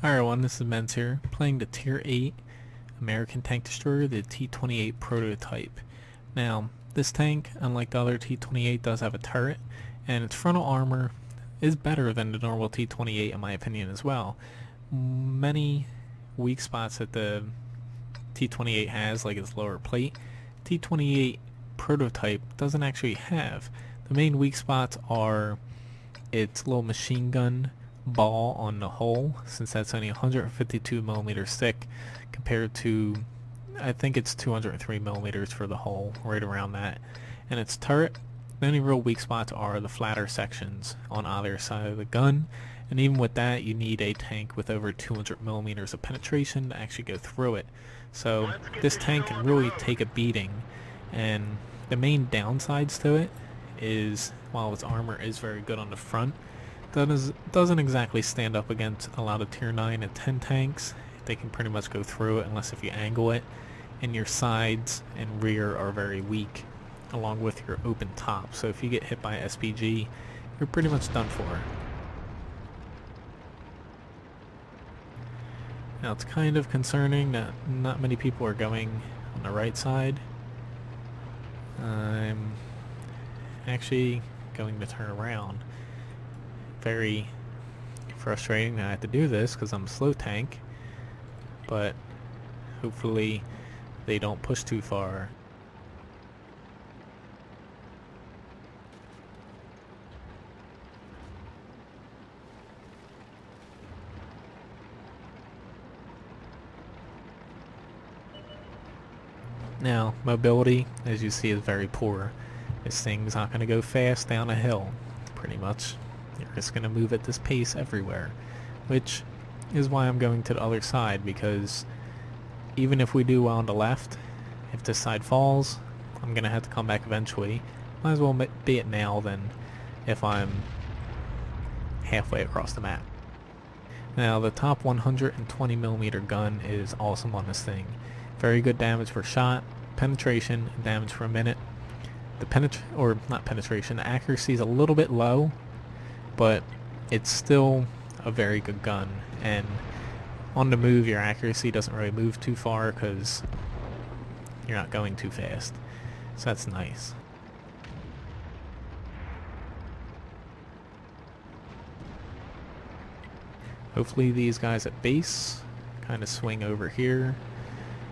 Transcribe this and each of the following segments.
Hi everyone, this is Men's here, playing the Tier 8 American tank destroyer, the T28 Prototype. Now, this tank, unlike the other T28, does have a turret, and its frontal armor is better than the normal T28 in my opinion as well. Many weak spots that the T28 has, like its lower plate, T28 Prototype doesn't actually have. The main weak spots are its little machine gun ball on the hull, since that's only 152 millimeters thick compared to, I think it's 203 millimeters for the hull, right around that. And its turret, the only real weak spots are the flatter sections on either side of the gun, and even with that you need a tank with over 200 millimeters of penetration to actually go through it. So this tank can really take a beating, and the main downsides to it is, while its armor is very good on the front, doesn't exactly stand up against a lot of tier 9 and 10 tanks. They can pretty much go through it unless if you angle it, and your sides and rear are very weak, along with your open top. So if you get hit by SPG, you're pretty much done for. Now it's kind of concerning that not many people are going on the right side. I'm actually going to turn around. Very frustrating that I have to do this because I'm a slow tank, but hopefully they don't push too far. Now, mobility, as you see, is very poor. This thing's not going to go fast down a hill, pretty much. You're just going to move at this pace everywhere, which is why I'm going to the other side, because even if we do well on the left, if this side falls, I'm going to have to come back eventually. Might as well be it now than if I'm halfway across the map. Now, the top 120mm gun is awesome on this thing. Very good damage per shot, penetration, and damage per minute. The accuracy is a little bit low, but it's still a very good gun, and on the move your accuracy doesn't really move too far because you're not going too fast, so that's nice. Hopefully these guys at base kind of swing over here,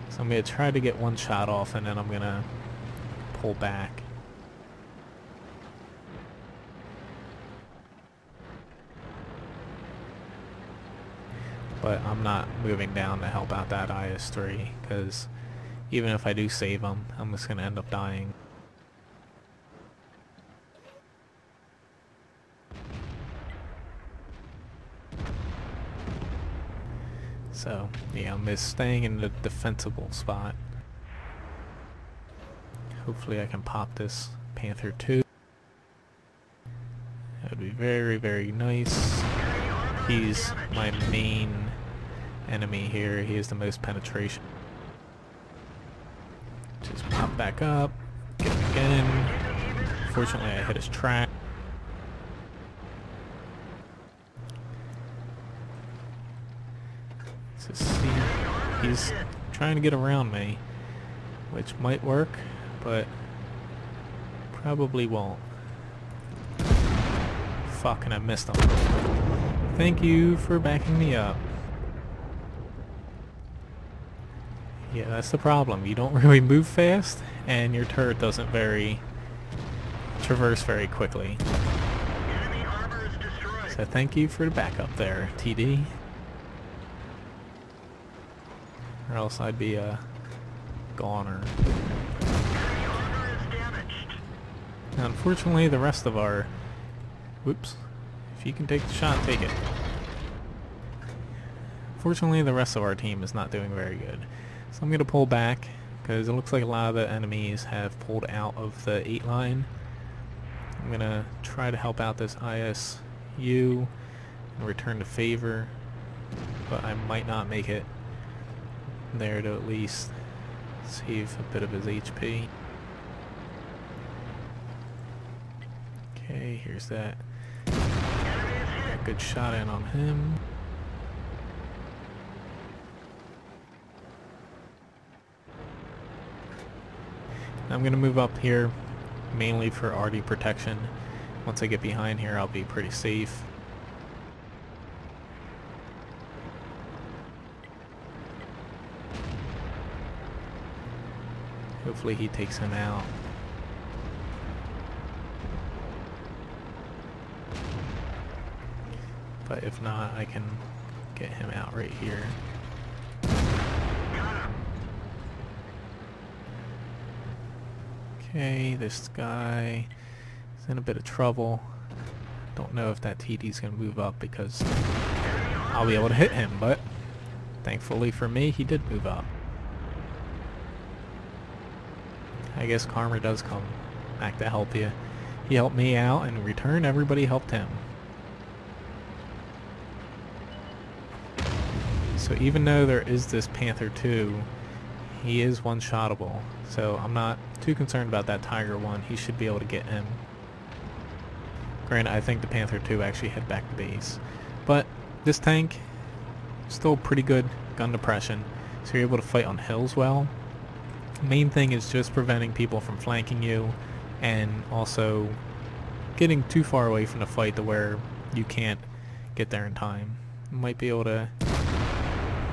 so I'm going to try to get one shot off and then I'm going to pull back. But I'm not moving down to help out that IS-3, because even if I do save him, I'm just going to end up dying. So, yeah, I'm just staying in the defensible spot. Hopefully I can pop this Panther 2. That would be very, very nice. He's my main enemy here. He has the most penetration. Just pop back up, get him again. Fortunately I hit his track. Let's just see. He's trying to get around me, which might work, but probably won't. Fuck, and I missed him. Thank you for backing me up. Yeah, that's the problem. You don't really move fast, and your turret doesn't traverse very quickly. So thank you for the backup there, TD. Or else I'd be a goner. Now, unfortunately, the rest of our... Whoops. If you can take the shot, take it. Fortunately, the rest of our team is not doing very good. So I'm going to pull back, because it looks like a lot of the enemies have pulled out of the 8 line. I'm going to try to help out this ISU and return the favor, but I might not make it there to at least save a bit of his HP. Okay, here's that. Got a good shot in on him. I'm going to move up here mainly for RD protection. Once I get behind here, I'll be pretty safe. Hopefully he takes him out. But if not, I can get him out right here. Okay, this guy is in a bit of trouble. Don't know if that TD's gonna move up because I'll be able to hit him, but thankfully for me, he did move up. I guess karma does come back to help you. He helped me out, and in return, everybody helped him. So even though there is this Panther 2, he is one-shottable. So I'm not too concerned about that Tiger 1. He should be able to get him. Granted, I think the Panther 2 actually head back to base. But this tank, still pretty good gun depression. So you're able to fight on hills well. Main thing is just preventing people from flanking you, and also getting too far away from the fight to where you can't get there in time. You might be able to,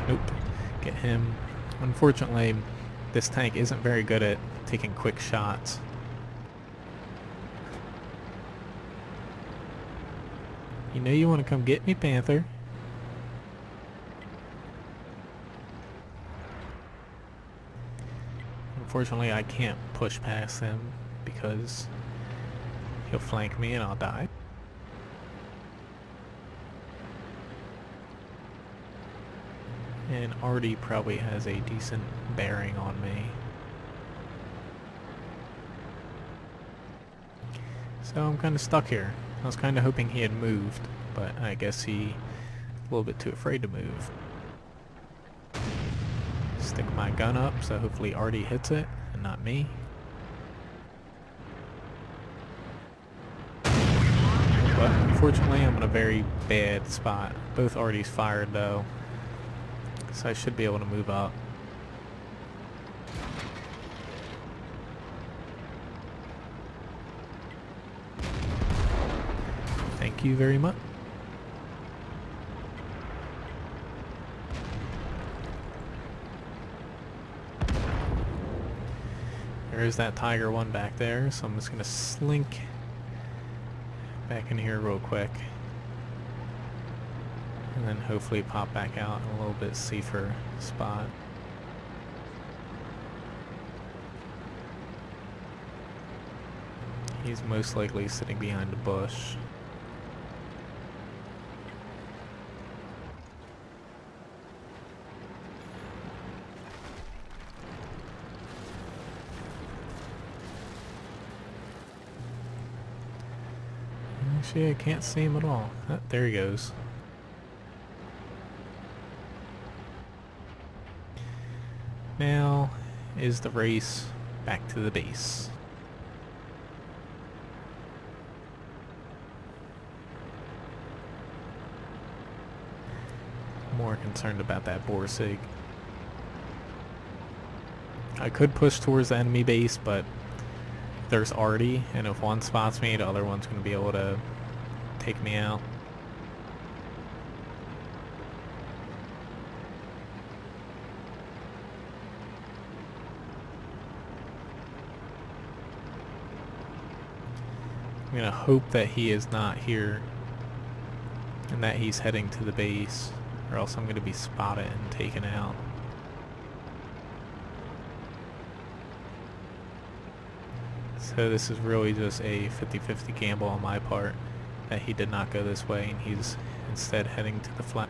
nope, get him. Unfortunately, this tank isn't very good at taking quick shots. You know you want to come get me, Panther. Unfortunately, I can't push past him because he'll flank me and I'll die. And Artie probably has a decent bearing on me. So I'm kind of stuck here. I was kind of hoping he had moved, but I guess he's a little bit too afraid to move. Stick my gun up so hopefully Artie hits it and not me. But unfortunately I'm in a very bad spot. Both Artie's fired though, so I should be able to move up. Thank you very much. There's that Tiger 1 back there, so I'm just gonna slink back in here real quick. And then hopefully pop back out in a little bit safer spot. He's most likely sitting behind a bush. Actually, I can't see him at all. Oh, there he goes. Now is the race back to the base. More concerned about that Borsig. I could push towards the enemy base, but there's Artie, and if one spots me, the other one's going to be able to take me out. I'm going to hope that he is not here and that he's heading to the base, or else I'm going to be spotted and taken out. So this is really just a 50-50 gamble on my part that he did not go this way and he's instead heading to the flat.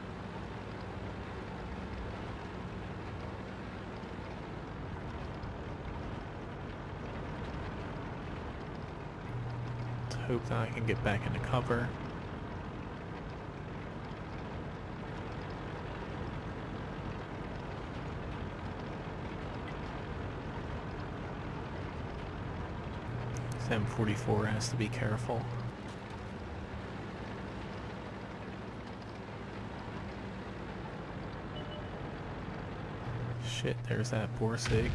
Let's hope that I can get back into cover. M44 has to be careful. Shit, there's that Borsig.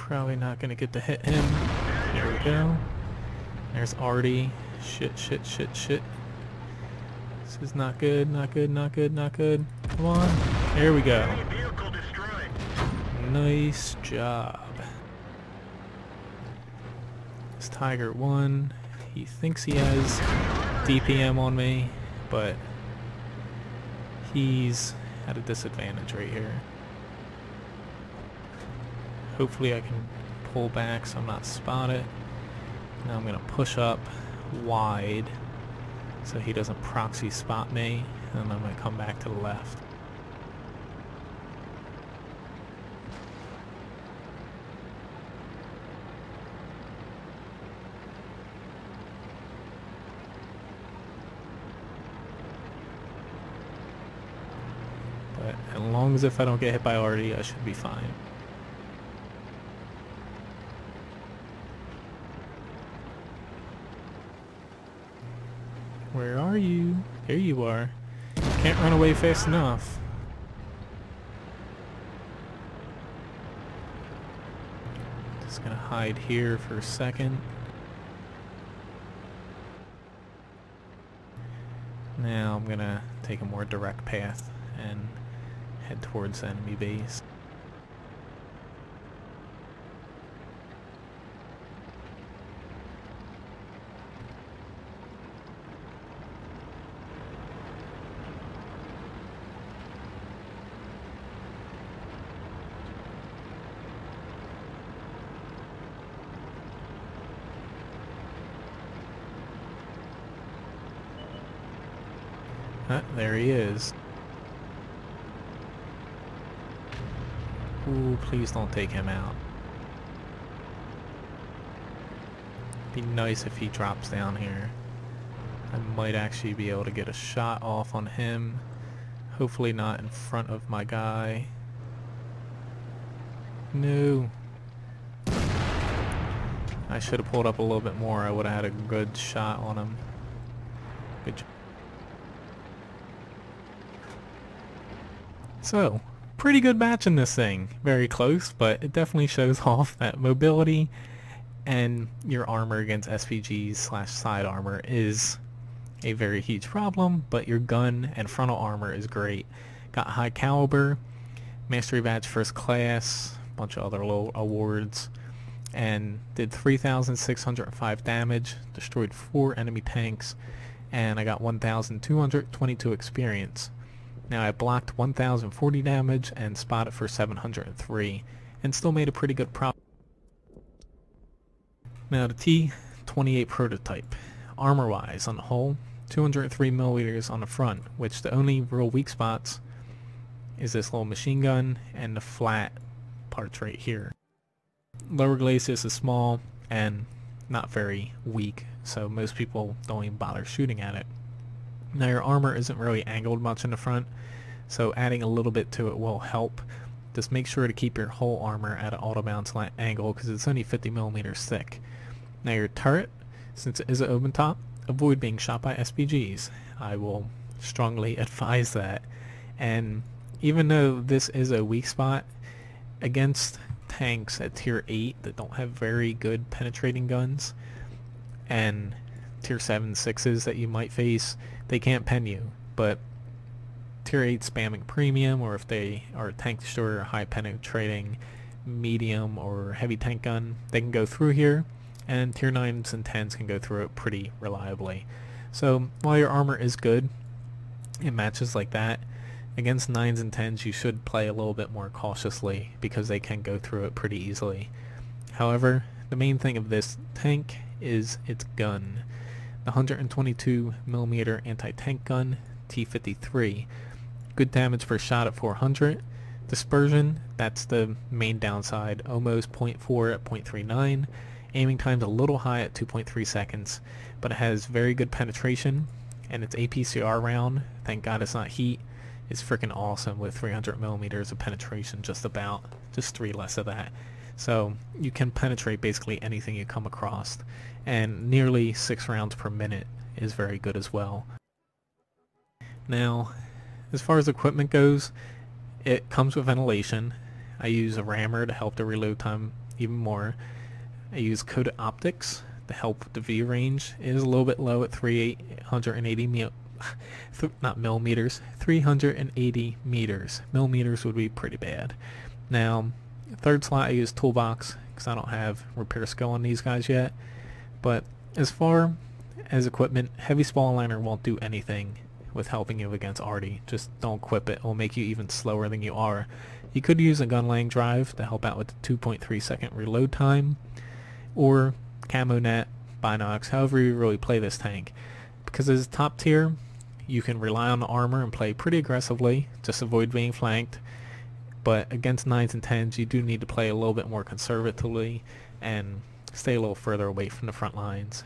Probably not gonna get to hit him. There we go. There's Artie. Shit, shit, shit, shit. This is not good, not good, not good, not good. Come on. There we go. Nice job. This Tiger 1, he thinks he has DPM on me, but he's at a disadvantage right here. Hopefully I can pull back so I'm not spotted. Now I'm going to push up wide so he doesn't proxy spot me, and I'm going to come back to the left. But as long as if I don't get hit by Artie, I should be fine. Where are you? There you are. Can't run away fast enough. Just gonna hide here for a second. Now I'm gonna take a more direct path and head towards the enemy base. There he is. Ooh, please don't take him out. Be nice if he drops down here. I might actually be able to get a shot off on him. Hopefully not in front of my guy. No. I should have pulled up a little bit more. I would have had a good shot on him. Good job. So, pretty good match in this thing. Very close, but it definitely shows off that mobility and your armor against SPGs/side armor is a very huge problem, but your gun and frontal armor is great. Got high caliber, mastery badge first class, bunch of other little awards, and did 3,605 damage, destroyed 4 enemy tanks, and I got 1,222 experience. Now I blocked 1,040 damage and spotted for 703, and still made a pretty good profit. Now the T28 Prototype, armor-wise on the whole, 203mm on the front, which the only real weak spots is this little machine gun and the flat parts right here. Lower glacis is small and not very weak, so most people don't even bother shooting at it. Now your armor isn't really angled much in the front, so adding a little bit to it will help. Just make sure to keep your whole armor at an auto bounce angle because it's only 50mm thick. Now your turret, since it is an open top, avoid being shot by SPGs. I will strongly advise that. And even though this is a weak spot, against tanks at tier 8 that don't have very good penetrating guns, and tier 7 6s that you might face, they can't pen you. But tier 8 spamming premium, or if they are a tank destroyer, high penetrating medium or heavy tank gun, they can go through here, and tier 9s and 10s can go through it pretty reliably. So while your armor is good in matches like that, against 9s and 10s you should play a little bit more cautiously because they can go through it pretty easily. However, the main thing of this tank is its gun. The 122mm anti-tank gun, T53. Good damage per shot at 400. Dispersion, that's the main downside, almost 0.4 at 0.39. Aiming time's a little high at 2.3 seconds, but it has very good penetration, and its APCR round, thank God it's not heat, is freaking awesome with 300mm of penetration, just 3 less of that. So you can penetrate basically anything you come across, and nearly 6 rounds per minute is very good as well. Now, as far as equipment goes, it comes with ventilation. I use a rammer to help the reload time even more. I use coated optics to help the view range. It is a little bit low at 380 not millimeters, 380 meters. Millimeters would be pretty bad. Now, third slot I use toolbox because I don't have repair skill on these guys yet. But as far as equipment, heavy spall liner won't do anything with helping you against arty. Just don't equip it. It will make you even slower than you are. You could use a gun laying drive to help out with the 2.3 second reload time, or camo net, binocs, however you really play this tank. Because as top tier, you can rely on the armor and play pretty aggressively, just avoid being flanked. But against 9s and 10s, you do need to play a little bit more conservatively and stay a little further away from the front lines.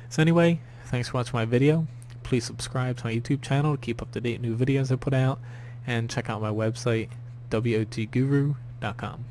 So anyway, thanks for watching my video. Please subscribe to my YouTube channel to keep up to date new videos I put out, and check out my website, wotguru.com.